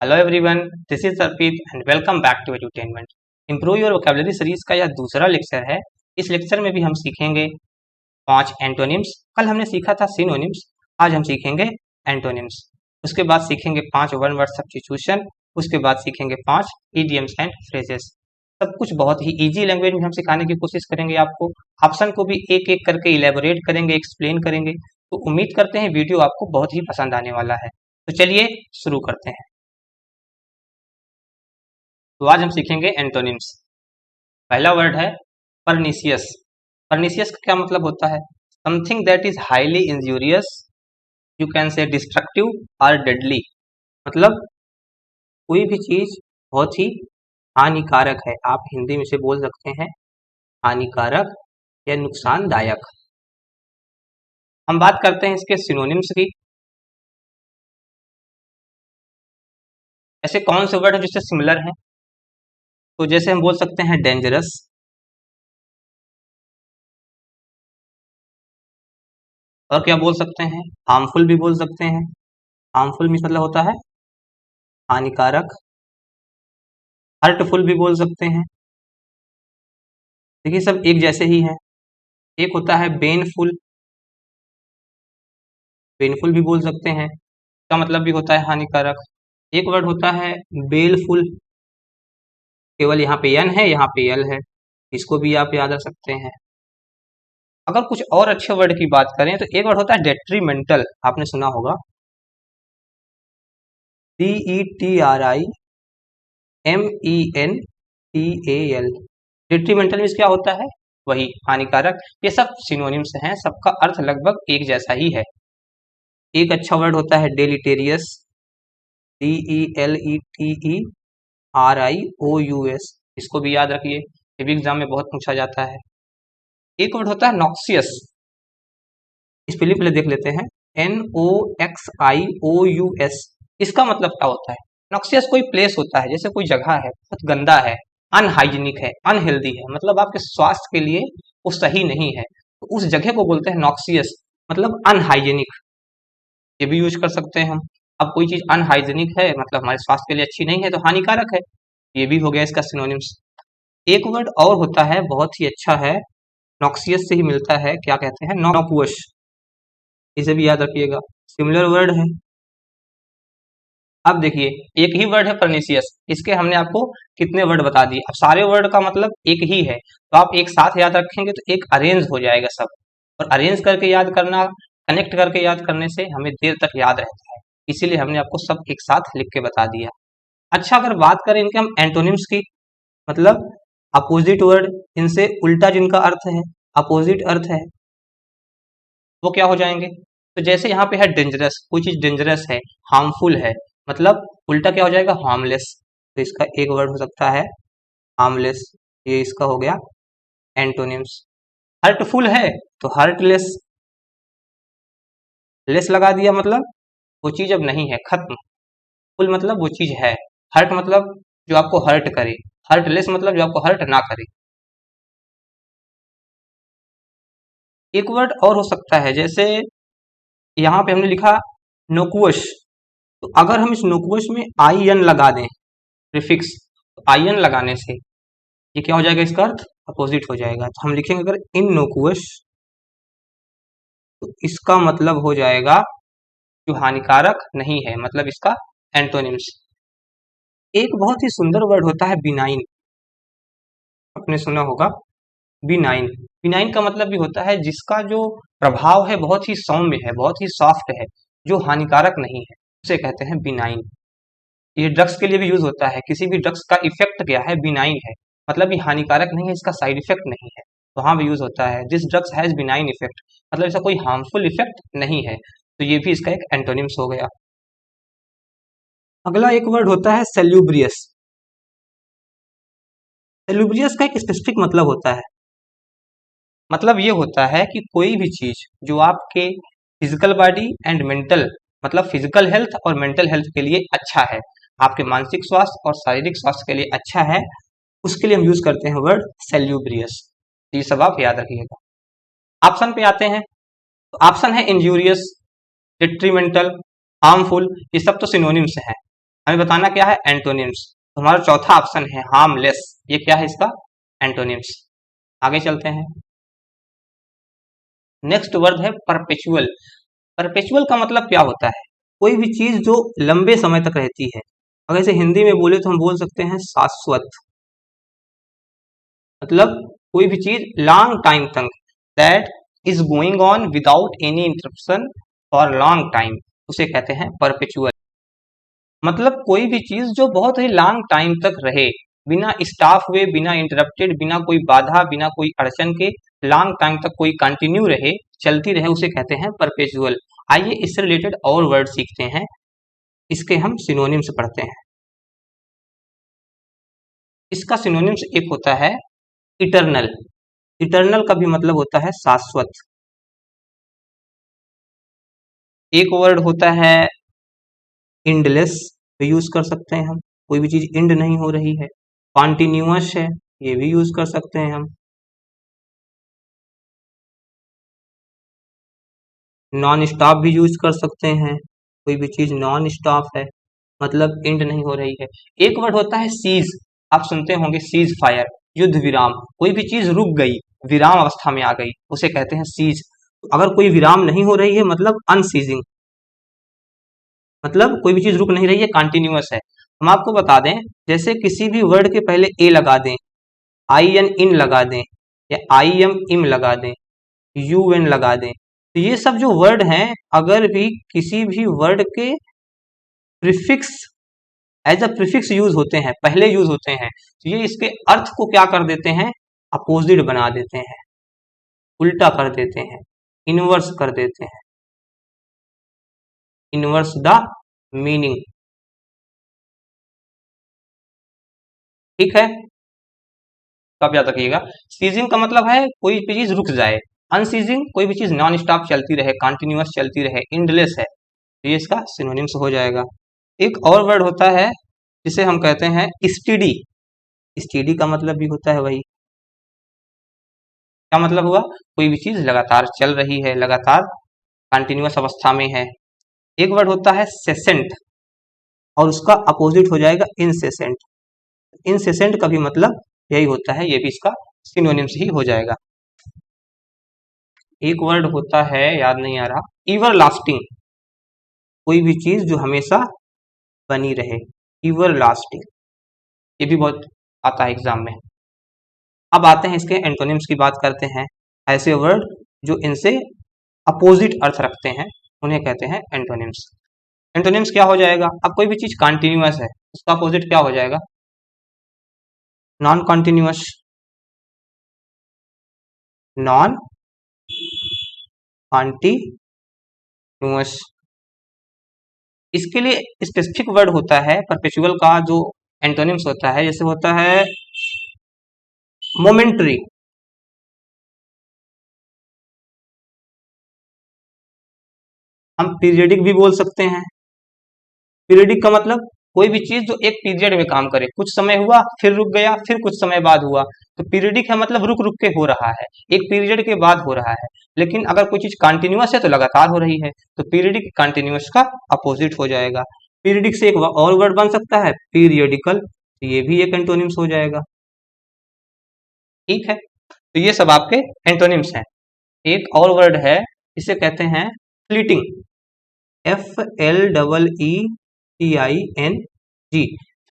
Hello everyone, this is Arpit and welcome back to Edutainment. Improve your vocabulary series का यह दूसरा lecture है। इस लेक्चर में भी हम सीखेंगे 5 एंटोनिम्स। कल हमने सीखा था सिनोनिम्स, आज हम सीखेंगे एंटोनिम्स। उसके बाद सीखेंगे 5 वन वर्ड सब्स्टिट्यूशन। उसके बाद सीखेंगे 5 इडियम्स एंड फ्रेजेस। सब कुछ बहुत ही इजी लैंग्वेज में हम सिखाने की कोशिश करेंगे आपको। ऑप्शन को भी एक एक करके इलेबोरेट करेंगे, एक्सप्लेन करेंगे। तो उम्मीद करते हैं वीडियो आपको बहुत ही पसंद आने वाला है। तो चलिए शुरू करते हैं। तो आज हम सीखेंगे एंटोनिम्स। पहला वर्ड है परनीसियस। परनीसियस का क्या मतलब होता है? Something that is highly injurious, you can say destructive और डेडली। मतलब कोई भी चीज बहुत ही हानिकारक है, आप हिंदी में से बोल सकते हैं हानिकारक या नुकसानदायक। हम बात करते हैं इसके सिनोनिम्स की। ऐसे कौन से वर्ड है जिससे सिमिलर हैं? तो जैसे हम बोल सकते हैं डेंजरस, और क्या बोल सकते हैं? हार्मफुल भी बोल सकते हैं। हार्मफुल मीन्स मतलब होता है हानिकारक। हर्टफुल भी बोल सकते हैं। देखिए सब एक जैसे ही हैं। एक होता है बेनफुल, बेनफुल भी बोल सकते हैं, इसका मतलब भी होता है हानिकारक। एक वर्ड होता है बेलफुल, केवल यहाँ पे एन है, यहाँ पे एल है, इसको भी आप याद रख सकते हैं। अगर कुछ और अच्छे वर्ड की बात करें तो एक वर्ड होता है डेट्रीमेंटल, आपने सुना होगा। DETRIMENTAL। डिट्रीमेंटल मीन्स क्या होता है? वही हानिकारक। ये सब सिनोनिम्स हैं, सबका अर्थ लगभग एक जैसा ही है। एक अच्छा वर्ड होता है डेलिटेरियस, DELETERIOUS, इसको भी याद रखिए, ये भी एग्जाम में बहुत पूछा जाता है। एक वर्ड होता है नॉक्सियस, इस पे पहले देख लेते हैं। NOXIOUS, इसका मतलब क्या होता है? नॉक्सियस कोई प्लेस होता है, जैसे कोई जगह है बहुत गंदा है, अनहाइजीनिक है, अनहेल्दी है, मतलब आपके स्वास्थ्य के लिए वो सही नहीं है, तो उस जगह को बोलते हैं नॉक्सियस, मतलब अनहाइजीनिक। ये भी यूज कर सकते हैं हम। अब कोई चीज अनहाइजीनिक है मतलब हमारे स्वास्थ्य के लिए अच्छी नहीं है, तो हानिकारक है। ये भी हो गया इसका सिनोनिम्स। एक वर्ड और होता है बहुत ही अच्छा है, नॉक्सियस से ही मिलता है, क्या कहते हैं? नॉक्वश, इसे भी याद रखिएगा, सिमिलर वर्ड है। अब देखिए एक ही वर्ड है परनीसियस, इसके हमने आपको कितने वर्ड बता दिए। अब सारे वर्ड का मतलब एक ही है, तो आप एक साथ याद रखेंगे तो एक अरेंज हो जाएगा सब। और अरेंज करके याद करना, कनेक्ट करके याद करने से हमें देर तक याद रहता है, इसीलिए हमने आपको सब एक साथ लिख के बता दिया। अच्छा, अगर बात करें इनके हम एंटोनिम्स की, मतलब अपोजिट वर्ड, इनसे उल्टा जिनका अर्थ है, अपोजिट अर्थ है, वो क्या हो जाएंगे? तो जैसे यहाँ पे है डेंजरस, कोई चीज डेंजरस है, हार्मफुल है, मतलब उल्टा क्या हो जाएगा? हार्मलेस। तो इसका एक वर्ड हो सकता है हार्मलेस, ये इसका हो गया एंटोनिम्स। हर्टफुल है तो हर्टलेस, लेस लगा दिया मतलब वो चीज अब नहीं है, खत्म। फुल मतलब वो चीज है, हर्ट मतलब जो आपको हर्ट करे, हर्टलेस मतलब जो आपको हर्ट ना करे। एक वर्ड और हो सकता है, जैसे यहाँ पे हमने लिखा नोकुश, तो अगर हम इस नोकुश में आई एन लगा दें, प्रीफिक्स, तो आई एन लगाने से ये क्या हो जाएगा? इसका अर्थ अपोजिट हो जाएगा। तो हम लिखेंगे अगर इन नोकुश, तो इसका मतलब हो जाएगा जो हानिकारक नहीं है, मतलब इसका एंटोनिम्स। एक बहुत ही सुंदर वर्ड होता है बिनाइन, आपने सुना होगा बिनाइन। बिनाइन का मतलब भी होता है जिसका जो प्रभाव है बहुत ही सौम्य है, बहुत ही सॉफ्ट है, जो हानिकारक नहीं है, उसे कहते हैं बिनाइन। ये ड्रग्स के लिए भी यूज होता है, किसी भी ड्रग्स का इफेक्ट क्या है? बिनाइन है, मतलब ये हानिकारक नहीं है, इसका साइड इफेक्ट नहीं है, तो हाँ भी यूज होता है। This drugs has benign effect, मतलब इसका कोई हार्मफुल इफेक्ट नहीं है, तो ये भी इसका एक एंटोनिम्स हो गया। अगला एक वर्ड होता है सेल्यूब्रियस। सेल्यूब्रियस का एक स्पेसिफिक मतलब होता है, मतलब ये होता है कि कोई भी चीज जो आपके फिजिकल बॉडी एंड मेंटल, मतलब फिजिकल हेल्थ और मेंटल हेल्थ के लिए अच्छा है, आपके मानसिक स्वास्थ्य और शारीरिक स्वास्थ्य के लिए अच्छा है, उसके लिए हम यूज करते हैं वर्ड सेल्यूब्रियस। ये सब आप याद रखिएगा। ऑप्शन पे आते हैं, तो ऑप्शन है इंजूरियस, डिट्रीमेंटल, हार्मफुल, ये सब तो सिनोनिम्स हैं। हमें बताना क्या है, एंटोनिम्स। तो हमारा चौथा ऑप्शन है हार्मलेस, ये क्या है इसका एंटोनिम्स। आगे चलते हैं। नेक्स्ट वर्ड है परपेचुअल। परपेचुअल का मतलब क्या होता है, कोई भी चीज जो लंबे समय तक रहती है। अगर इसे हिंदी में बोले तो हम बोल सकते हैं शाश्वत, मतलब कोई भी चीज लॉन्ग टाइम तक, that is going on without any interruption for long time, उसे कहते हैं परपेचुअल। मतलब कोई भी चीज जो बहुत ही लॉन्ग टाइम तक रहे, बिना स्टॉप हुए, बिना इंटरप्टेड, बिना कोई बाधा, बिना कोई अड़चन के लॉन्ग टाइम तक कोई कंटिन्यू रहे, चलती रहे, उसे कहते हैं परपेचुअल। आइए इससे रिलेटेड और वर्ड सीखते हैं, इसके हम सिनोनिम्स पढ़ते हैं। इसका सिनोनिम्स एक होता है इटरनल। इटरनल का भी मतलब होता है शाश्वत। एक वर्ड होता है इंडलेस, यूज कर सकते हैं हम, कोई भी चीज इंड नहीं हो रही है। कॉन्टिन्यूअस है, ये भी यूज कर सकते हैं हम। नॉन स्टॉप भी यूज कर सकते हैं, कोई भी चीज नॉन स्टॉप है, मतलब इंड नहीं हो रही है। एक वर्ड होता है सीज, आप सुनते होंगे सीज फायर, युद्ध विराम। कोई भी चीज रुक गई, विराम अवस्था में आ गई, उसे कहते हैं सीज। अगर कोई विराम नहीं हो रही है मतलब अनसीजिंग, मतलब कोई भी चीज रुक नहीं रही है, कंटिन्यूअस है। हम आपको बता दें, जैसे किसी भी वर्ड के पहले ए लगा दें, आई एन इन लगा दें, या आई एम इम लगा दें, यू एन लगा दें, तो ये सब जो वर्ड हैं, अगर भी किसी भी वर्ड के prefix, as a prefix use होते हैं, पहले यूज होते हैं, तो ये इसके अर्थ को क्या कर देते हैं, अपोजिट बना देते हैं, उल्टा कर देते हैं, इनवर्स कर देते हैं, इनवर्स द मीनिंग। ठीक है, कब याद रखिएगा। सीजिंग का मतलब है कोई भी चीज रुक जाए, अनसीजिंग कोई भी चीज नॉन स्टॉप चलती रहे, कंटिन्यूअस चलती रहे, इंडलेस है, तो ये इसका सिनोनिम्स हो जाएगा। एक और वर्ड होता है जिसे हम कहते हैं स्टीडी। स्टीडी का मतलब भी होता है वही, क्या मतलब हुआ, कोई भी चीज लगातार चल रही है, लगातार कंटिन्यूअस अवस्था में है। एक वर्ड होता है सेसेंट, और उसका अपोजिट हो जाएगा इनसेसेंट। इनसेसेंट का भी मतलब यही होता है, ये भी इसका सिनोनिम्स ही हो जाएगा। एक वर्ड होता है, याद नहीं आ रहा, ईवर लास्टिंग, कोई भी चीज जो हमेशा बनी रहे, ईवर लास्टिंग, ये भी बहुत आता है एग्जाम में। अब आते हैं इसके एंटोनिम्स की बात करते हैं। ऐसे वर्ड जो इनसे अपोजिट अर्थ रखते हैं, उन्हें कहते हैं एंटोनिम्स। एंटोनिम्स क्या हो जाएगा, अब कोई भी चीज कॉन्टिन्यूअस है, उसका अपोजिट क्या हो जाएगा, नॉन कॉन्टिन्यूअस, नॉन कॉन्टिन्यूअस। इसके लिए स्पेसिफिक वर्ड होता है परपेचुअल का, जो एंटोनिम्स होता है, जैसे होता है मोमेंट्री, हम पीरियडिक भी बोल सकते हैं। पीरियडिक का मतलब कोई भी चीज जो एक पीरियड में काम करे, कुछ समय हुआ फिर रुक गया, फिर कुछ समय बाद हुआ, तो पीरियडिक है मतलब रुक रुक के हो रहा है, एक पीरियड के बाद हो रहा है। लेकिन अगर कोई चीज कंटिन्यूअस है तो लगातार हो रही है, तो पीरियडिक कंटिन्यूअस का अपोजिट हो जाएगा। पीरियडिक से एक और वर्ड बन सकता है पीरियडिकल, तो ये भी एक एंटोनिम्स हो जाएगा। ठीक है, तो ये सब आपके एंटोनिम्स हैं। एक और वर्ड है, इसे कहते हैं फ्लीटिंग, FLEETING।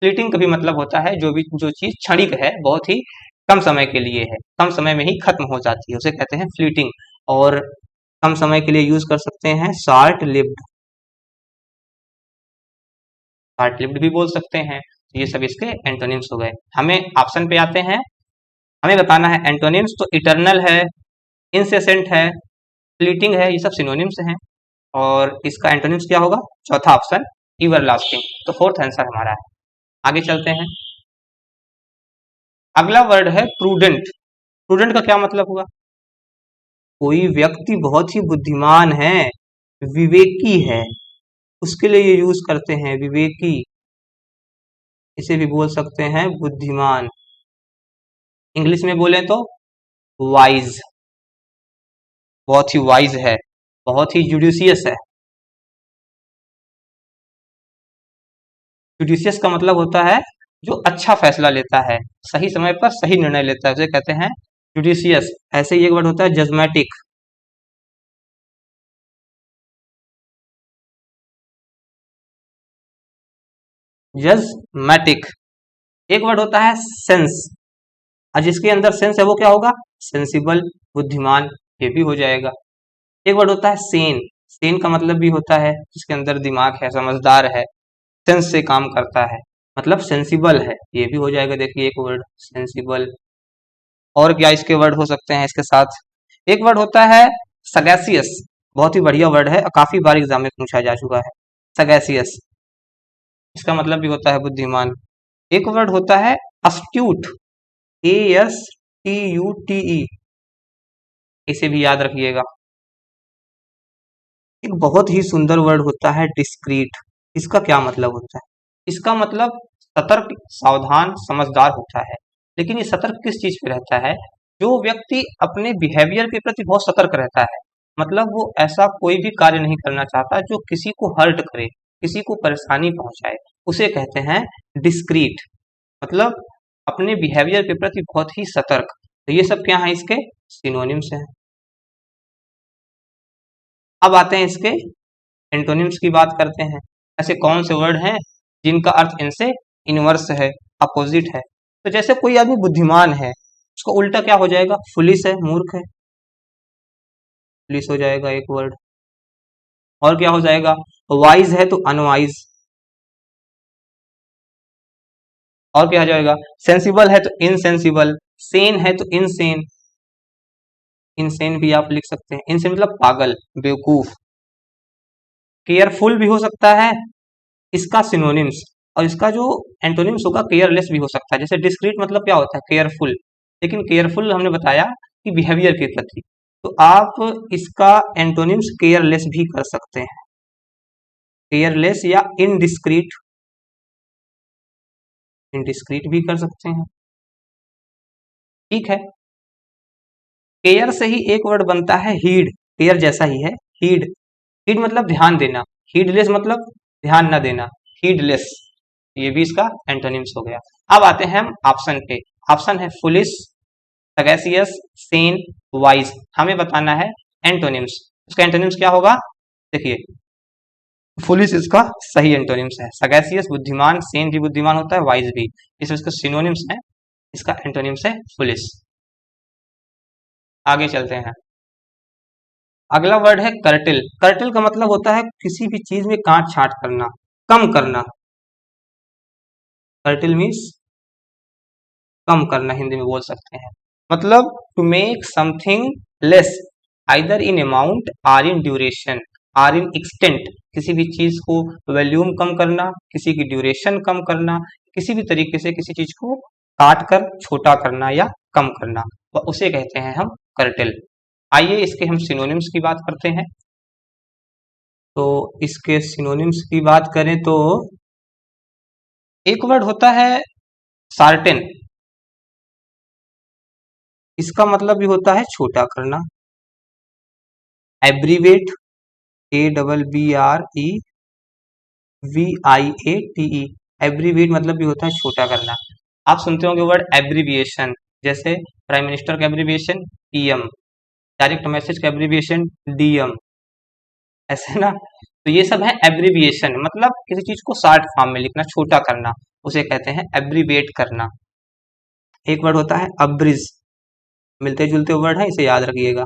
फ्लीटिंग का भी मतलब होता है जो चीज क्षणिक है, बहुत ही कम समय के लिए है, कम समय में ही खत्म हो जाती है, उसे कहते हैं फ्लीटिंग। और कम समय के लिए यूज कर सकते हैं शॉर्ट लिव्ड, शॉर्ट लिव्ड भी बोल सकते हैं। तो ये सब इसके एंटोनिम्स हो गए। हमें ऑप्शन पे आते हैं, हमें बताना है एंटोनिम्स, तो इटर्नल है, इंसेसेंट है, फ्लीटिंग है, ये सब सिनोनिम्स हैं। और इसका एंटोनिम्स क्या होगा, चौथा ऑप्शन एवरलास्टिंग। तो फोर्थ आंसर हमारा है। आगे चलते हैं। अगला वर्ड है प्रूडेंट। प्रूडेंट का क्या मतलब हुआ, कोई व्यक्ति बहुत ही बुद्धिमान है, विवेकी है, उसके लिए ये यूज करते हैं विवेकी, इसे भी बोल सकते हैं बुद्धिमान। इंग्लिश में बोले तो वाइज, बहुत ही वाइज है, बहुत ही जुडिशियस है। जुडिशियस का मतलब होता है जो अच्छा फैसला लेता है, सही समय पर सही निर्णय लेता है, उसे कहते हैं जुडिशियस। ऐसे ही एक वर्ड होता है जजमेटिक। जजमेटिक। एक वर्ड होता है सेंस, और जिसके अंदर सेंस है वो क्या होगा? सेंसिबल, बुद्धिमान, ये भी हो जाएगा। एक वर्ड होता है सेन। सेन का मतलब भी होता है जिसके अंदर दिमाग है, समझदार है, सेंस से काम करता है, मतलब सेंसिबल है, ये भी हो जाएगा। देखिए एक वर्ड सेंसिबल। और क्या इसके वर्ड हो सकते हैं इसके साथ? एक वर्ड होता है सगैसियस। बहुत ही बढ़िया वर्ड है और काफी बार एग्जाम में पूछा जा चुका है। सगैसियस, इसका मतलब भी होता है बुद्धिमान। एक वर्ड होता है अस्ट्यूट। ASTUTE, इसे भी याद रखिएगा। एक बहुत ही सुंदर वर्ड होता है डिस्क्रीट। इसका क्या मतलब होता है? इसका मतलब सतर्क, सावधान, समझदार होता है। लेकिन ये सतर्क किस चीज पे रहता है? जो व्यक्ति अपने बिहेवियर के प्रति बहुत सतर्क रहता है, मतलब वो ऐसा कोई भी कार्य नहीं करना चाहता जो किसी को हर्ट करे, किसी को परेशानी पहुंचाए, उसे कहते हैं डिस्क्रीट। मतलब अपने बिहेवियर के प्रति बहुत ही सतर्क। तो ये सब क्या है? इसके सिनोनिम्स हैं। अब आते हैं इसके एंटोनिम्स की बात करते हैं। ऐसे कौन से वर्ड हैं जिनका अर्थ इनसे इनवर्स है, अपोजिट है? तो जैसे कोई आदमी बुद्धिमान है, उसका उल्टा क्या हो जाएगा? फुलिश है, मूर्ख है, फुलिश हो जाएगा एक वर्ड। और क्या हो जाएगा? वाइज है तो अनवाइज। और क्या हो जाएगा? सेंसिबल है तो इनसेंसिबल। सेन है तो इनसेन। इनसेन भी आप लिख सकते हैं। इनसेन मतलब पागल, बेवकूफ। केयरफुल भी हो सकता है इसका सिनोनिम्स। और इसका जो एंटोनिम्स होगा केयरलेस भी हो सकता है। जैसे डिस्क्रीट मतलब क्या होता है? केयरफुल। लेकिन केयरफुल हमने बताया कि बिहेवियर के प्रति, तो आप इसका एंटोनिम्स केयरलेस भी कर सकते हैं। केयरलेस या इनडिस्क्रीट, इनडिस्क्रीट भी कर सकते हैं। ठीक है। केयर से ही एक वर्ड बनता है हीड। केयर जैसा ही है, हीड। हीड मतलब ध्यान देना, हीडलेस मतलब ध्यान न देना, हीडलेस। ये भी इसका एंटोनिम्स हो गया। अब आते हैं हम ऑप्शन पे। ऑप्शन है फुलिश, सगैसियस, सेन, वाइज। हमें बताना है एंटोनिम्स। उसका एंटोनिम्स क्या होगा? देखिए, फुलिश इसका सही एंटोनिम्स है, सगैसियस बुद्धिमान, सेन भी बुद्धिमान होता है, वाइज भी। इसका सिनोनिम्स है, इसका एंटोनिम्स है फुलिश। आगे चलते हैं। अगला वर्ड है कर्टिल। कर्टिल का मतलब होता है किसी भी चीज में काट छांट करना, कम करना। कर्टिल मीन्स कम करना, हिंदी में बोल सकते हैं। मतलब to make something less, either in amount or in duration or in extent. किसी भी चीज को वॉल्यूम कम करना, किसी की ड्यूरेशन कम करना, किसी भी तरीके से किसी चीज को काट कर छोटा करना या कम करना, तो उसे कहते हैं हम कर्टेल। आइए इसके हम सिनोनिम्स की बात करते हैं। तो इसके सिनोनिम्स की बात करें तो एक वर्ड होता है सार्टेन। इसका मतलब भी होता है छोटा करना। एब्रीवेट, ABBREVIATE, एब्रीवेट मतलब भी होता है छोटा करना। आप सुनते होंगे वर्ड एब्रीविएशन, जैसे प्राइम मिनिस्टर का एब्रीविएशन PM, डायरेक्ट मैसेज का एब्रीविएशन DM, ऐसे ना। तो ये सब है एब्रीविएशन, मतलब किसी चीज को शॉर्ट फॉर्म में लिखना, छोटा करना, उसे कहते हैं एब्रीवेट करना। एक वर्ड होता है अब्रिज। मिलते जुलते वर्ड है, इसे याद रखिएगा।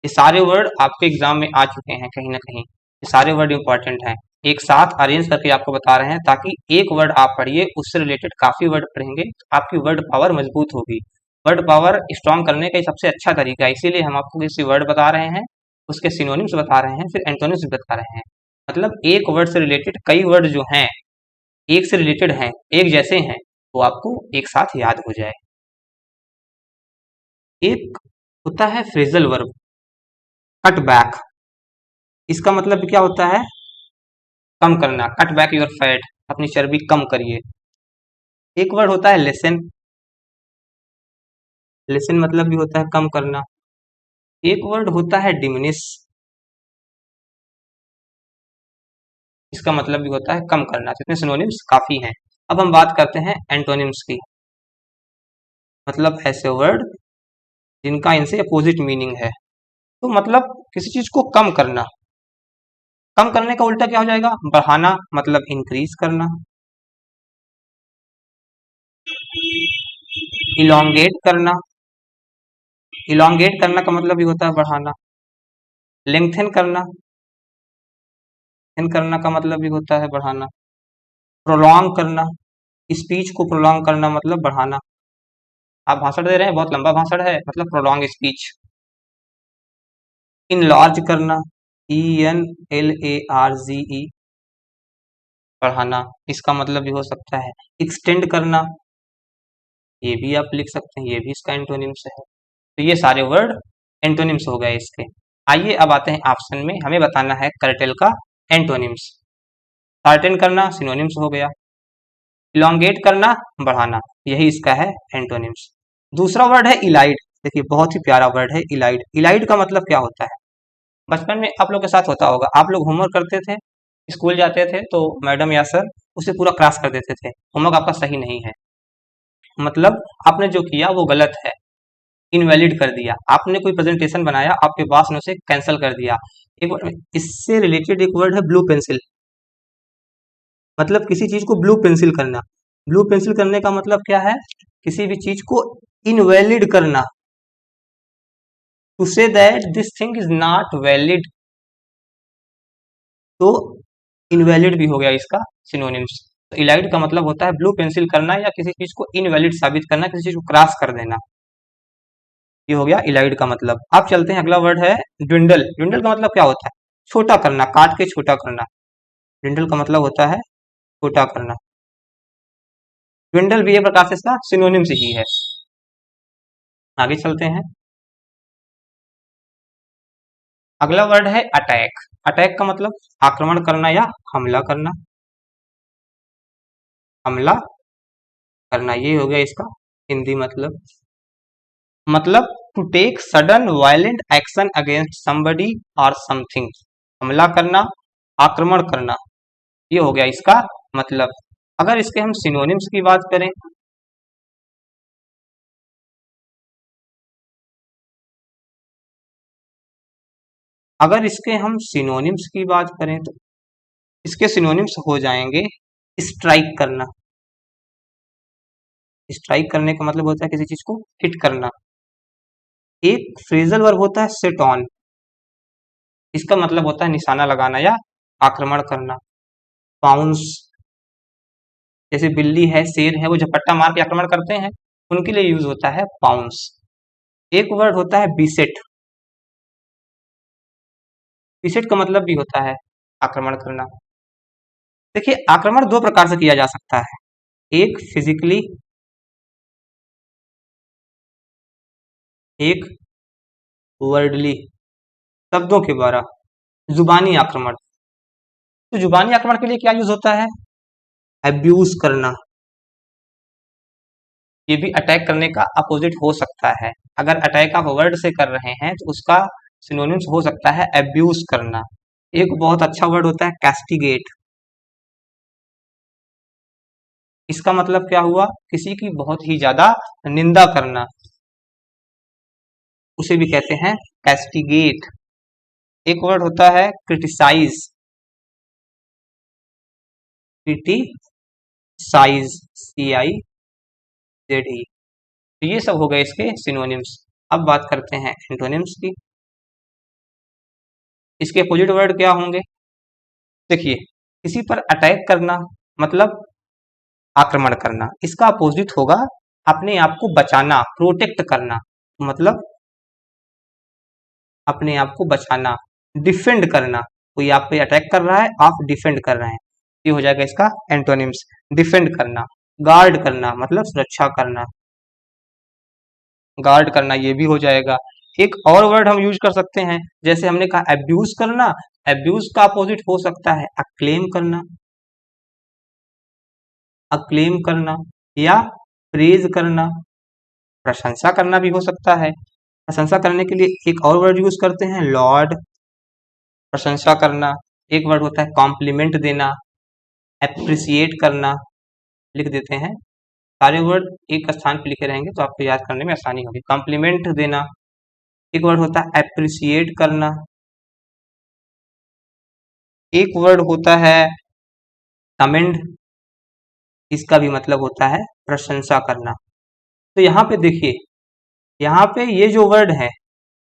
ये सारे वर्ड आपके एग्जाम में आ चुके हैं कहीं ना कहीं। ये सारे वर्ड इंपॉर्टेंट हैं, एक साथ अरेंज करके आपको बता रहे हैं, ताकि एक वर्ड आप पढ़िए, उससे रिलेटेड काफी वर्ड पढ़ेंगे तो आपकी वर्ड पावर मजबूत होगी। वर्ड पावर स्ट्रॉन्ग करने का ये सबसे अच्छा तरीका है, इसीलिए हम आपको किसी वर्ड बता रहे हैं, उसके सिनोनिम्स बता रहे हैं, फिर एंटोनिम्स बता रहे हैं। मतलब एक वर्ड से रिलेटेड कई वर्ड जो हैं, एक से रिलेटेड हैं, एक जैसे हैं, वो आपको एक साथ याद हो जाए। एक होता है फ्रेजल वर्ब, कट बैक। इसका मतलब क्या होता है? कम करना, कट बैक योर फैट, अपनी चर्बी कम करिए। एक वर्ड होता है लेसन। लेसन मतलब भी होता है कम करना। एक वर्ड होता है डिमिनिश। इसका मतलब भी होता है कम करना। तो इतने सिनोनिम्स काफी हैं। अब हम बात करते हैं एंटोनिम्स की, मतलब ऐसे वर्ड जिनका इनसे अपोजिट मीनिंग है। तो मतलब किसी चीज को कम करना, कम करने का उल्टा क्या हो जाएगा? बढ़ाना, मतलब इंक्रीज करना। इलोंगेट करना, इलोंगेट करना का मतलब भी होता है बढ़ाना। लेंथन करना, लेंथन करना का मतलब भी होता है बढ़ाना। प्रोलॉन्ग करना, स्पीच को प्रोलॉन्ग करना मतलब बढ़ाना। आप भाषण दे रहे हैं, बहुत लंबा भाषण है, मतलब प्रोलॉन्ग स्पीच। इनलार्ज करना, ENLARGE, बढ़ाना, इसका मतलब भी हो सकता है। एक्सटेंड करना, ये भी आप लिख सकते हैं, ये भी इसका एंटोनिम्स है। तो ये सारे वर्ड एंटोनिम्स हो गए इसके। आइए अब आते हैं ऑप्शन में, हमें बताना है कर्टेल का एंटोनिम्स। शार्टेन करना सिनोनिम्स हो गया, इलोंगेट करना बढ़ाना, यही इसका है एंटोनिम्स। दूसरा वर्ड है इलाइड। देखिए बहुत ही प्यारा वर्ड है इलाइड। इलाइड का मतलब क्या होता है? बचपन में आप लोग के साथ होता होगा, आप लोग होमवर्क करते थे, स्कूल जाते थे, तो मैडम या सर उसे पूरा क्रॉस कर देते थे, होमवर्क आपका सही नहीं है, मतलब आपने जो किया वो गलत है, इनवैलिड कर दिया। आपने कोई प्रेजेंटेशन बनाया, आपके बॉस ने उसे कैंसिल कर दिया। इससे रिलेटेड एक वर्ड है ब्लू पेंसिल, मतलब किसी चीज को ब्लू पेंसिल करना। ब्लू पेंसिल करने का मतलब क्या है? किसी भी चीज को इनवैलिड करना, टू से that this thing is not valid. तो इनवैलिड भी हो गया इसका सिनोनिम्स। तो इलाइड का मतलब होता है ब्लू पेंसिल करना या किसी चीज को इनवैलिड साबित करना, किसी चीज को क्रॉस कर देना, ये हो गया इलाइड का मतलब। अब चलते हैं, अगला वर्ड है ड्विंडल। ड्विंडल का मतलब क्या होता है? छोटा करना, काट के छोटा करना। ड्विंडल का मतलब होता है छोटा करना। ड्विंडल भी एक प्रकार से इसका सिनोनिम्स ही है। आगे चलते हैं, अगला वर्ड है अटैक। अटैक का मतलब आक्रमण करना या हमला करना, हमला करना, ये हो गया इसका हिंदी मतलब। मतलब to take sudden violent action against somebody और समथिंग, हमला करना, आक्रमण करना, ये हो गया इसका मतलब। अगर इसके हम सिनोनिम्स की बात करें, अगर इसके हम सिनोनिम्स की बात करें तो इसके सिनोनिम्स हो जाएंगे स्ट्राइक करना। स्ट्राइक करने का मतलब होता है किसी चीज को हिट करना। एक फ्रेजल वर्ब होता है सेट ऑन, इसका मतलब होता है निशाना लगाना या आक्रमण करना। पाउंस, जैसे बिल्ली है, शेर है, वो झपट्टा मार के आक्रमण करते हैं, उनके लिए यूज होता है पाउंस। एक वर्ड होता है बीसेट। बीसेट का मतलब भी होता है आक्रमण करना। देखिए आक्रमण दो प्रकार से किया जा सकता है, एक फिजिकली, एक वर्डली, शब्दों के द्वारा, जुबानी आक्रमण। तो जुबानी आक्रमण के लिए क्या यूज होता है? अब्यूज करना। ये भी अटैक करने का अपोजिट हो सकता है। अगर अटैक आप वर्ड से कर रहे हैं तो उसका सिनोनिम्स हो सकता है अब्यूज करना। एक बहुत अच्छा वर्ड होता है कैस्टिगेट। इसका मतलब क्या हुआ? किसी की बहुत ही ज्यादा निंदा करना, उसे भी कहते हैं कैस्टिगेट। एक वर्ड होता है क्रिटिसाइज। Criticise, CIZE। तो ये सब हो गए इसके सिनोनिम्स। अब बात करते हैं एंटोनिम्स की। इसके अपोजिट वर्ड क्या होंगे? देखिए किसी पर अटैक करना मतलब आक्रमण करना, इसका अपोजिट होगा अपने आप को बचाना, प्रोटेक्ट करना, मतलब अपने आप को बचाना। डिफेंड करना, कोई आप पे अटैक कर रहा है, आप डिफेंड कर रहे हैं, ये हो जाएगा इसका एंटोनिम्स, डिफेंड करना। गार्ड करना मतलब सुरक्षा करना, गार्ड करना ये भी हो जाएगा। एक और वर्ड हम यूज कर सकते हैं, जैसे हमने कहा एब्यूज करना, एब्यूज का अपोजिट हो सकता है अक्लेम करना, अक्लेम करना, या प्रेज करना, प्रशंसा करना भी हो सकता है। प्रशंसा करने के लिए एक और वर्ड यूज करते हैं लॉर्ड, प्रशंसा करना, एक वर्ड होता है कॉम्प्लीमेंट देना, एप्रिसिएट करना, लिख देते हैं। सारे वर्ड एक स्थान पे लिखे रहेंगे तो आपको याद करने में आसानी होगी। कॉम्प्लीमेंट देना, एक वर्ड होता है एप्रिसिएट करना, एक वर्ड होता है कमेंड, इसका भी मतलब होता है प्रशंसा करना। तो यहाँ पे देखिए, यहाँ पे ये जो वर्ड है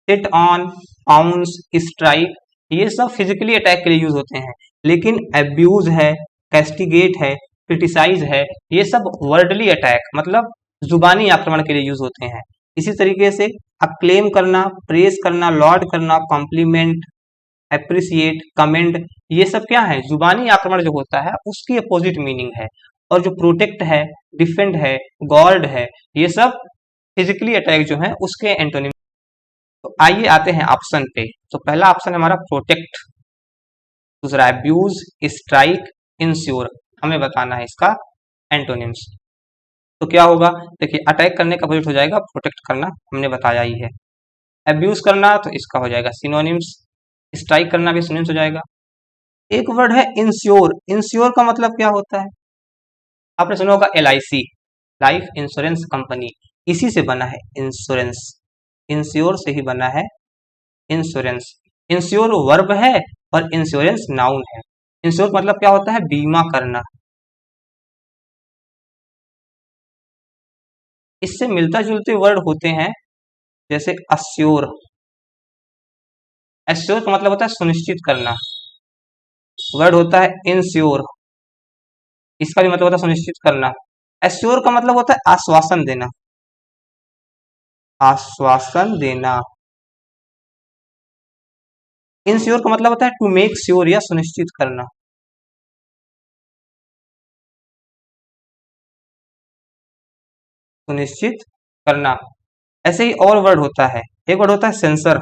सिट ऑन, पाउंस, स्ट्राइक, ये सब फिजिकली अटैक के लिए यूज होते हैं, लेकिन एब्यूज है, कैस्टिगेट है, क्रिटिसाइज है, ये सब वर्डली अटैक मतलब जुबानी आक्रमण के लिए यूज होते हैं। इसी तरीके से अक्लेम करना, प्रेस करना, लॉर्ड करना, कॉम्प्लीमेंट, एप्रिसिएट, कमेंड, ये सब क्या है, जुबानी आक्रमण जो होता है उसकी अपोजिट मीनिंग है। और जो प्रोटेक्ट है, डिफेंड है, गॉर्ड है, ये सब फिजिकली अटैक जो है उसके एंटोनिम। तो आइए आते हैं ऑप्शन पे। तो पहला ऑप्शन है हमारा प्रोटेक्ट, दूसरा अब्यूज, स्ट्राइक, इंश्योर। हमें बताना है इसका एंटोनिम्स। तो क्या होगा, देखिए अटैक करने का अपोजिट हो जाएगा प्रोटेक्ट करना, हमने बताया ही है। अब्यूज करना तो इसका हो जाएगा सिनोनिम्स, स्ट्राइक करना भी सिनोनिम्स हो जाएगा। एक वर्ड है इंश्योर, इंश्योर का मतलब क्या होता है, आपने सुना होगा LIC, लाइफ इंश्योरेंस कंपनी, इसी से बना है इंश्योरेंस, इंश्योर से ही बना है इंश्योरेंस। इंश्योर वर्ब है और इंश्योरेंस नाउन है। इंश्योर मतलब क्या होता है, बीमा करना। इससे मिलता जुलते वर्ड होते हैं जैसे अश्योर, एश्योर का मतलब होता है सुनिश्चित करना। वर्ड होता है इंश्योर, इसका भी मतलब होता है सुनिश्चित करना। एश्योर का मतलब होता है आश्वासन देना, आश्वासन देना। इंश्योर का मतलब होता है टू मेक श्योर या सुनिश्चित करना। सुनिश्चित करना। ऐसे ही और वर्ड होता है, एक वर्ड होता है सेंसर,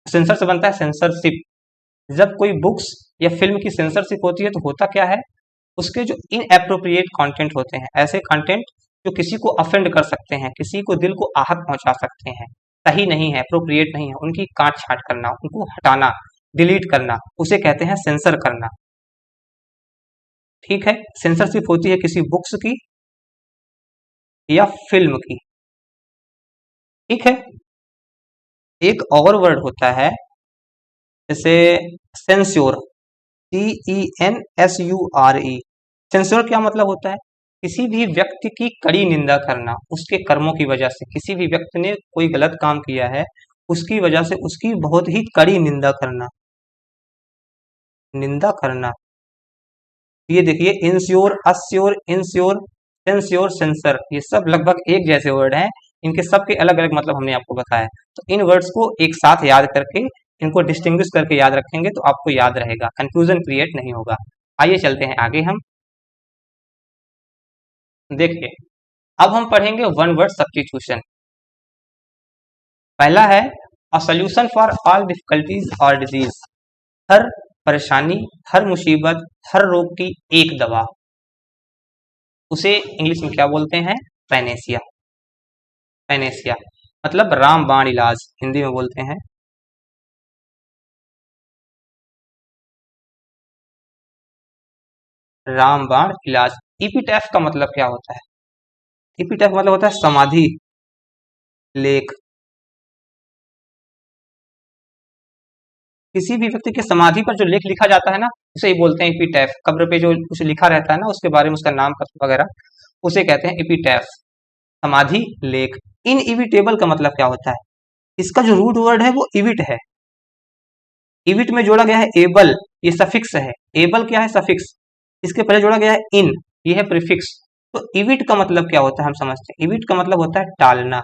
सेंसर से बनता है सेंसरशिप। जब कोई बुक्स या फिल्म की सेंसरशिप होती है तो होता क्या है, उसके जो इनएप्रोप्रिएट कंटेंट होते हैं, ऐसे कंटेंट जो किसी को अफेंड कर सकते हैं, किसी को दिल को आहत पहुंचा सकते हैं, सही नहीं है, अप्रोप्रिएट नहीं है, उनकी काट छाट करना, उनको हटाना, डिलीट करना, उसे कहते हैं सेंसर करना। ठीक है, सेंसरशिप होती है किसी बुक्स की या फिल्म की। ठीक है, एक और वर्ड होता है जैसे सेंस्योर, CENSURE। सेंस्योर क्या मतलब होता है, किसी भी व्यक्ति की कड़ी निंदा करना, उसके कर्मों की वजह से, किसी भी व्यक्ति ने कोई गलत काम किया है उसकी वजह से उसकी बहुत ही कड़ी निंदा करना, निंदा करना। ये देखिए ensure, assure, ensure, censure, sensor, ये सब लगभग एक जैसे वर्ड हैं, इनके सबके अलग अलग मतलब हमने आपको बताया। तो इन वर्ड्स को एक साथ याद करके, इनको डिस्टिंग्विश करके याद रखेंगे तो आपको याद रहेगा, कंफ्यूजन क्रिएट नहीं होगा। आइए चलते हैं आगे। हम देखिए अब हम पढ़ेंगे वन वर्ड सब्स्टिट्यूशन। पहला है a solution for all difficulties और डिजीज, हर परेशानी, हर मुसीबत, हर रोग की एक दवा, उसे इंग्लिश में क्या बोलते हैं, पैनेसिया। पैनेसिया मतलब रामबाण इलाज, हिंदी में बोलते हैं। रामबाण इलाज। इपिटैफ का मतलब क्या होता है, इपिटैफ मतलब होता है समाधि लेख। किसी भी व्यक्ति के समाधि पर जो लेख लिखा जाता है ना, उसे ही बोलते हैं इपिटैफ। कब्र पे जो कुछ लिखा रहता है ना, उसके बारे में उसका नाम पत्र वगैरह, उसे कहते हैं इपिटैफ, समाधि लेख। इनइविटेबल का मतलब क्या होता है, इसका जो रूट वर्ड है वो इविट है, इविट में जोड़ा गया है एबल, ये सफिक्स है। एबल क्या है, सफिक्स, इसके पहले जोड़ा गया है इन, ये है प्रीफिक्स। तो इविट का मतलब क्या होता है हम समझते हैं, इविट का मतलब होता है टालना।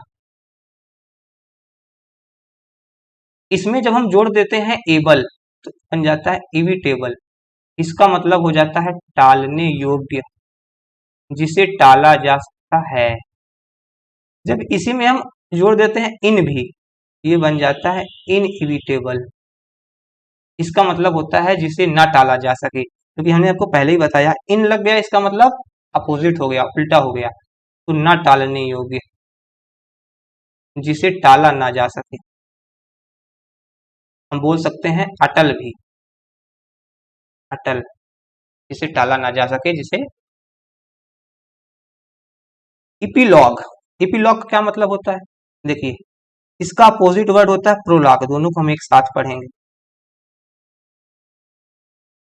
इसमें जब हम जोड़ देते हैं एबल तो बन जाता है इविटेबल, इसका मतलब हो जाता है टालने योग्य, जिसे टाला जा सकता है। जब इसी में हम जोड़ देते हैं इन भी, ये बन जाता है इनइविटेबल, इसका मतलब होता है जिसे ना टाला जा सके। क्योंकि हमने आपको पहले ही बताया इन लग गया, इसका मतलब अपोजिट हो गया, उल्टा हो गया। तो ना टालने योग्य, जिसे टाला ना जा सके। हम बोल सकते हैं अटल भी, अटल, जिसे टाला ना जा सके, जिसे इपीलॉग। इपीलॉग का क्या मतलब होता है, देखिए इसका अपोजिट वर्ड होता है प्रोलॉग, दोनों को हम एक साथ पढ़ेंगे।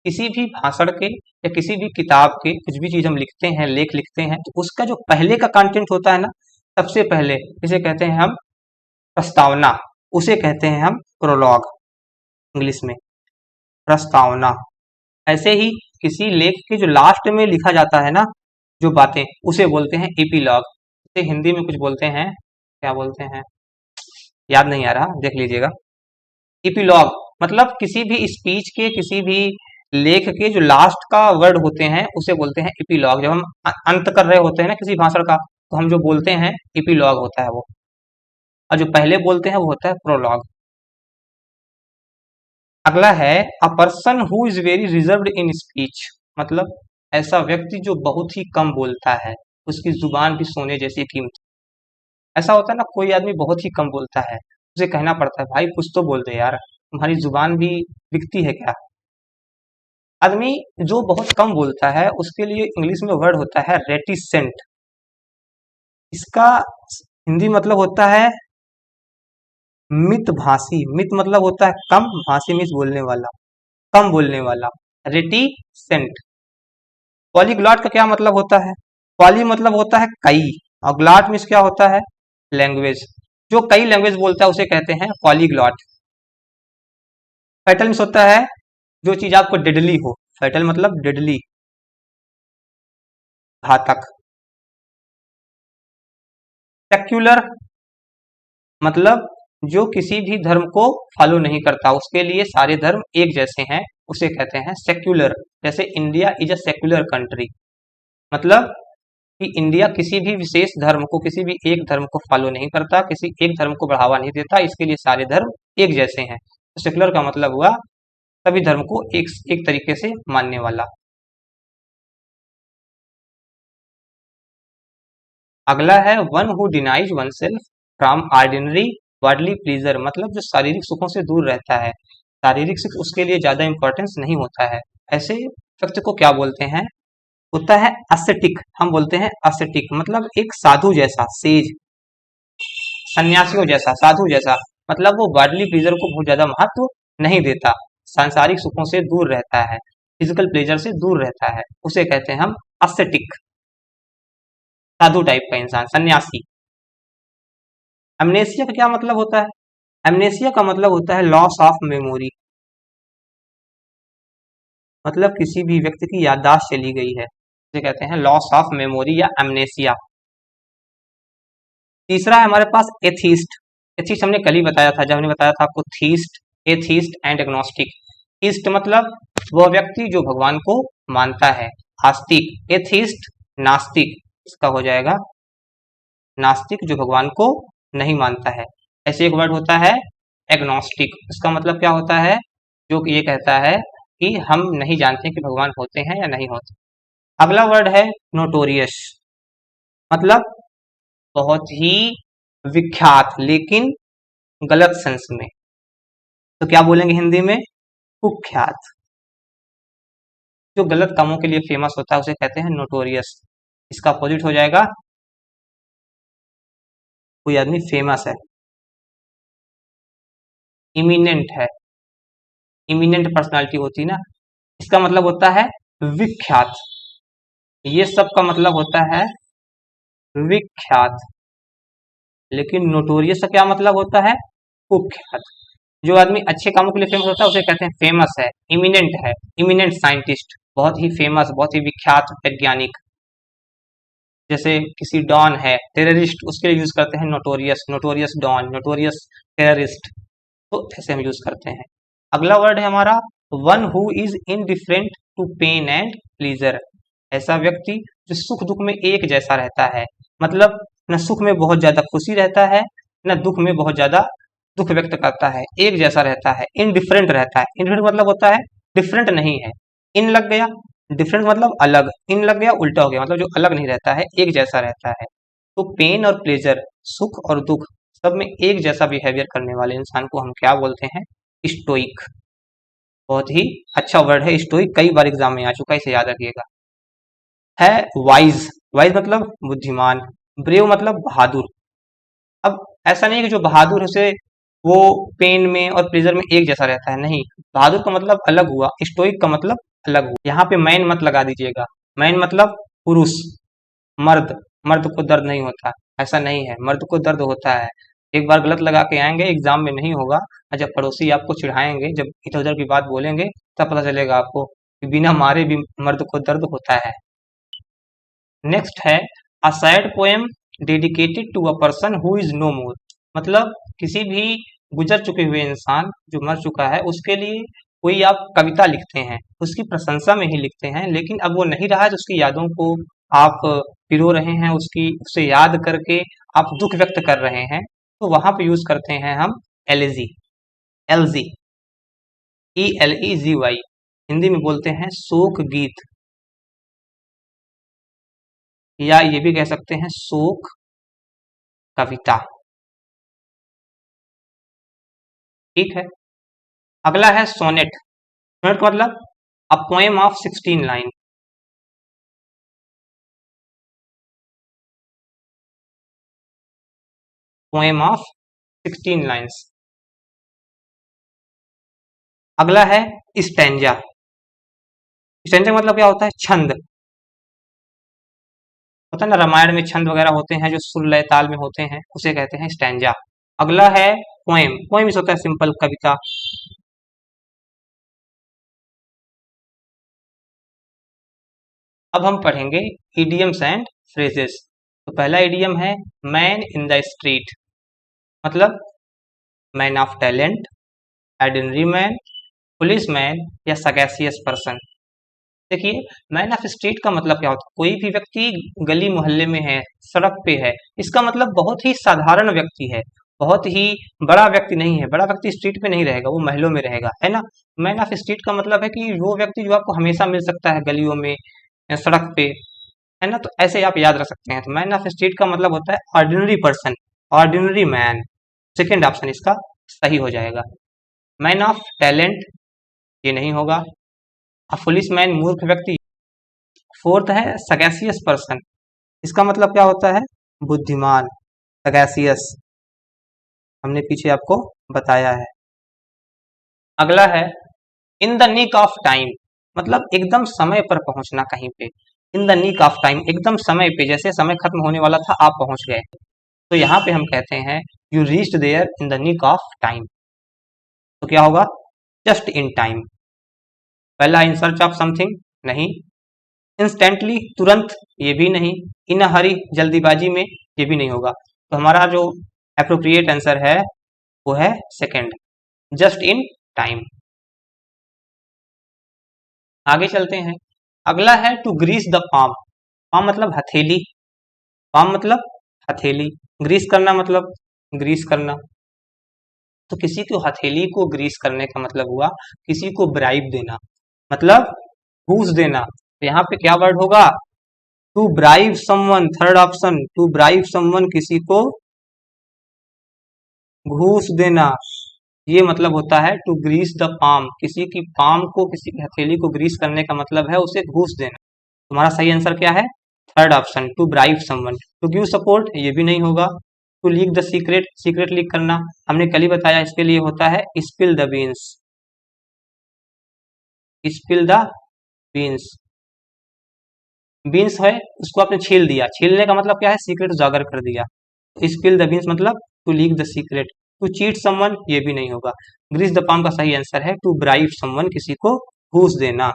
किसी भी भाषण के या किसी भी किताब के कुछ भी चीज हम लिखते हैं, लेख लिखते हैं, तो उसका जो पहले का कंटेंट होता है ना, सबसे पहले इसे कहते हैं हम प्रस्तावना, उसे कहते हैं हम प्रोलॉग इंग्लिश में, प्रस्तावना। ऐसे ही किसी लेख के जो लास्ट में लिखा जाता है ना जो बातें, उसे बोलते हैं एपीलॉग। इसे हिंदी में कुछ बोलते हैं, क्या बोलते हैं याद नहीं आ रहा, देख लीजिएगा। एपीलॉग मतलब किसी भी स्पीच के, किसी भी लेख के जो लास्ट का वर्ड होते हैं उसे बोलते हैं एपीलॉग। जब हम अंत कर रहे होते हैं ना किसी भाषण का, तो हम जो बोलते हैं एपीलॉग होता है वो, और जो पहले बोलते हैं वो होता है प्रोलॉग। अगला है अ person who is very reserved in speech, मतलब ऐसा व्यक्ति जो बहुत ही कम बोलता है, उसकी जुबान भी सोने जैसी कीमती। ऐसा होता है ना, कोई आदमी बहुत ही कम बोलता है, उसे कहना पड़ता है भाई कुछ तो बोल दे यार, तुम्हारी जुबान भी बिकती है क्या। आदमी जो बहुत कम बोलता है उसके लिए इंग्लिश में वर्ड होता है रेटिसेंट। इसका हिंदी मतलब होता है मितभाषी। मित मतलब होता है कम, भाषी मीन्स बोलने वाला, कम बोलने वाला, रेटिसेंट। पॉलीग्लॉट का क्या मतलब होता है, पॉली मतलब होता है कई, और ग्लॉट मीन्स क्या होता है, लैंग्वेज। जो कई लैंग्वेज बोलता है उसे कहते हैं पॉलीग्लॉट। फैटल मीन्स होता है जो चीज आपको डेडली हो, फैटल मतलब डेडली, घातक। सेक्युलर मतलब जो किसी भी धर्म को फॉलो नहीं करता, उसके लिए सारे धर्म एक जैसे हैं, उसे कहते हैं सेक्युलर। जैसे India is a secular country, मतलब कि इंडिया किसी भी विशेष धर्म को, किसी भी एक धर्म को फॉलो नहीं करता, किसी एक धर्म को बढ़ावा नहीं देता, इसके लिए सारे धर्म एक जैसे हैं। तो सेक्युलर का मतलब हुआ सभी धर्म को एक तरीके से मानने वाला। अगला है one who denies one self from ordinary worldly pleaser, मतलब जो शारीरिक सुखों से दूर रहता है, शारीरिक सुख उसके लिए ज्यादा इंपॉर्टेंस नहीं होता है, ऐसे व्यक्ति को क्या बोलते हैं, होता है ascetic। हम बोलते हैं ascetic मतलब एक साधु जैसा, सेज, सन्यासियों जैसा, साधु जैसा, मतलब वो वर्ल्डली प्लेजर को बहुत ज्यादा महत्व नहीं देता, सांसारिक सुखों से दूर रहता है, फिजिकल प्लेजर से दूर रहता है, उसे कहते हैं हम ascetic, साधु टाइप का इंसान, सन्यासी। एमनेसिया का क्या मतलब होता है, एमनेसिया का मतलब होता है लॉस ऑफ मेमोरी, मतलब किसी भी व्यक्ति की याददाश्त चली गई है, उसे कहते हैं लॉस ऑफ मेमोरी या एमनेसिया। तीसरा है हमारे पास एथीस्ट। एथीस्ट हमने कल ही बताया था, जब हमने बताया था आपको theist, atheist and agnostic. East मतलब वह व्यक्ति जो भगवान को मानता है, आस्तिक। एथीस्ट नास्तिक, इसका हो जाएगा नास्तिक जो भगवान को नहीं मानता है। ऐसे एक वर्ड होता है एग्नोस्टिक, इसका मतलब क्या होता है, जो कि ये कहता है कि हम नहीं जानते कि भगवान होते हैं या नहीं होते। अगला वर्ड है नोटोरियस, मतलब बहुत ही विख्यात, लेकिन गलत सेंस में, तो क्या बोलेंगे हिंदी में, कुख्यात। जो गलत कामों के लिए फेमस होता है उसे कहते हैं नोटोरियस। इसका अपोजिट हो जाएगा कोई आदमी फेमस है, इमिनेंट है, इमिनेंट पर्सनालिटी होती है ना, इसका मतलब होता है विख्यात। ये सब का मतलब होता है विख्यात, लेकिन नोटोरियस का क्या मतलब होता है, कुख्यात। जो आदमी अच्छे कामों के लिए फेमस होता है उसे कहते हैं फेमस है, इमिनेंट है, इमिनेंट साइंटिस्ट, बहुत ही फेमस, बहुत ही विख्यात वैज्ञानिक। जैसे किसी डॉन है, टेररिस्ट, उसके लिए यूज करते हैं notorious, notorious don, notorious terrorist, तो ऐसे हम यूज करते हैं। अगला वर्ड है हमारा one who is indifferent to pain and pleasure, ऐसा व्यक्ति जो सुख दुख में एक जैसा रहता है, मतलब न सुख में बहुत ज्यादा खुशी रहता है, न दुख में बहुत ज्यादा दुख व्यक्त करता है, एक जैसा रहता है, इनडिफरेंट रहता है। इनडिफरेंट मतलब होता है डिफरेंट नहीं है, इन लग गया, डिफरेंट मतलब अलग, इन लग गया उल्टा हो गया, मतलब जो अलग नहीं रहता है, एक जैसा रहता है। तो पेन और प्लेजर, सुख और दुख, सब में एक जैसा बिहेवियर करने वाले इंसान को हम क्या बोलते हैं, स्टोइक। बहुत ही अच्छा वर्ड है, स्टोइक कई बार एग्जाम में आ चुका है, इसे याद रखिएगा। है वाइज, वाइज मतलब बुद्धिमान, ब्रेव मतलब बहादुर। अब ऐसा नहीं है कि जो बहादुर है उसे वो पेन में और प्लेजर में एक जैसा रहता है, नहीं, बहादुर का मतलब अलग हुआ, स्टोइक का मतलब अलग हुआ। यहाँ पे मैन मत लगा दीजिएगा, मैन मतलब पुरुष, मर्द, मर्द को दर्द नहीं होता, ऐसा नहीं है, मर्द को दर्द होता है। एक बार गलत लगा के आएंगे, एग्जाम में नहीं होगा, और जब पड़ोसी आपको चिढ़ाएंगे, जब इधर उधर की बात बोलेंगे, तब पता चलेगा आपको कि बिना मारे भी मर्द को दर्द होता है। नेक्स्ट है a sad poem dedicated to a person who is no more, मतलब किसी भी गुजर चुके हुए इंसान जो मर चुका है उसके लिए कोई आप कविता लिखते हैं, उसकी प्रशंसा में ही लिखते हैं, लेकिन अब वो नहीं रहा है तो उसकी यादों को आप पिरो रहे हैं, उसकी उसे याद करके आप दुख व्यक्त कर रहे हैं, तो वहां पे यूज करते हैं हम एलजी, एलजी, ELEGY, हिंदी में बोलते हैं शोक गीत, या ये भी कह सकते हैं शोक कविता। ठीक है, अगला है सोनेट। सोनेट का मतलब a poem of 16 line, poem of 16 lines. अगला है स्टैंजा। स्टैंजा मतलब क्या होता है, छंद, होता है ना रामायण में छंद वगैरह होते हैं जो सुर लय ताल में होते हैं, उसे कहते हैं स्टैंजा। अगला है पोएम, पोएम इस होता है सिंपल कविता। अब हम पढ़ेंगे इडियम्स एंड फ्रेजेस। तो पहला इडियम है मैन इन द स्ट्रीट, मतलब man of talent, ordinary man, police man या सगैसियस पर्सन। देखिए, मैन ऑफ स्ट्रीट का मतलब क्या होता है, कोई भी व्यक्ति गली मोहल्ले में है, सड़क पे है, इसका मतलब बहुत ही साधारण व्यक्ति है, बहुत ही बड़ा व्यक्ति नहीं है, बड़ा व्यक्ति स्ट्रीट पे नहीं रहेगा, वो महलों में रहेगा, है ना। मैन ऑफ स्ट्रीट का मतलब है कि वो व्यक्ति जो आपको हमेशा मिल सकता है गलियों में या सड़क पे, है ना, तो ऐसे आप याद रख सकते हैं। तो मैन ऑफ स्ट्रीट का मतलब होता है ordinary person, ordinary man, second option इसका सही हो जाएगा। मैन ऑफ टैलेंट ये नहीं होगा, पुलिस मैन मूर्ख व्यक्ति। फोर्थ है सगैसियस पर्सन, इसका मतलब क्या होता है, बुद्धिमान, सगैसियस, हमने पीछे आपको बताया है। अगला है in the nick of time, मतलब एकदम समय पर पहुंचना कहीं पे, in the nick of time, एकदम समय पे, जैसे समय खत्म होने वाला था आप पहुंच गए, तो यहाँ पे हम कहते हैं you reached there in the nick of time. तो क्या होगा, जस्ट इन टाइम। पहला इन सर्च ऑफ समथिंग नहीं, इंस्टेंटली तुरंत ये भी नहीं, इन हरी जल्दीबाजी में ये भी नहीं होगा। तो हमारा जो अप्रोप्रिएट आंसर है वो है सेकंड, जस्ट इन टाइम। आगे चलते हैं, अगला है to grease the palm. Palm मतलब हथेली, पाम मतलब हथेली, ग्रीस करना मतलब ग्रीस करना। तो किसी को हथेली को ग्रीस करने का मतलब हुआ किसी को ब्राइब देना, मतलब घूस देना। तो यहाँ पे क्या वर्ड होगा, to bribe someone, third option, to bribe someone, किसी को घूस देना, ये मतलब होता है टू ग्रीस द पाम, किसी की पाम को, किसी की हथेली को ग्रीस करने का मतलब है उसे घूस देना। तुम्हारा सही आंसर क्या है, third option, to bribe someone. To give support ये भी नहीं होगा। To leak the secret, secret लीक करना हमने कल ही बताया, इसके लिए होता है spill the beans, spill the beans. Beans है उसको आपने छील दिया, छीलने का मतलब क्या है, सीक्रेट उजागर कर दिया। स्पिल द बीन्स मतलब to leak the secret. To cheat someone ये भी नहीं होगा। ग्रीस द पाम का सही आंसर है टू ब्राइब समवन, किसी को घूस देना।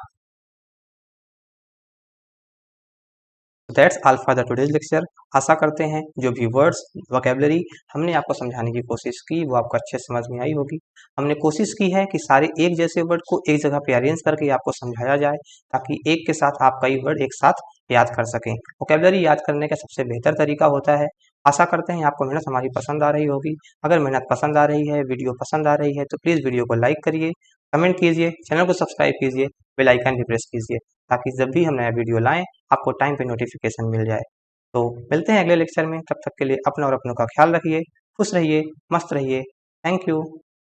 That's all for the today's lecture. आशा करते हैं जो भी वर्ड्स वोकेबलरी हमने आपको समझाने की कोशिश की वो आपको अच्छे समझ में आई होगी। हमने कोशिश की है कि सारे एक जैसे वर्ड को एक जगह पे अरेंज करके आपको समझाया जाए, ताकि एक के साथ आप कई वर्ड एक साथ याद कर सकें। वोकेबलरी याद करने का सबसे बेहतर तरीका होता है। आशा करते हैं आपको मेहनत हमारी पसंद आ रही होगी। अगर मेहनत पसंद आ रही है, वीडियो पसंद आ रही है, तो प्लीज़ वीडियो को लाइक करिए, कमेंट कीजिए, चैनल को सब्सक्राइब कीजिए, बेल आइकन भी प्रेस कीजिए, ताकि जब भी हम नया वीडियो लाएं आपको टाइम पे नोटिफिकेशन मिल जाए। तो मिलते हैं अगले लेक्चर में, तब तक के लिए अपना और अपनों का ख्याल रखिए, खुश रहिए, मस्त रहिए। Thank you.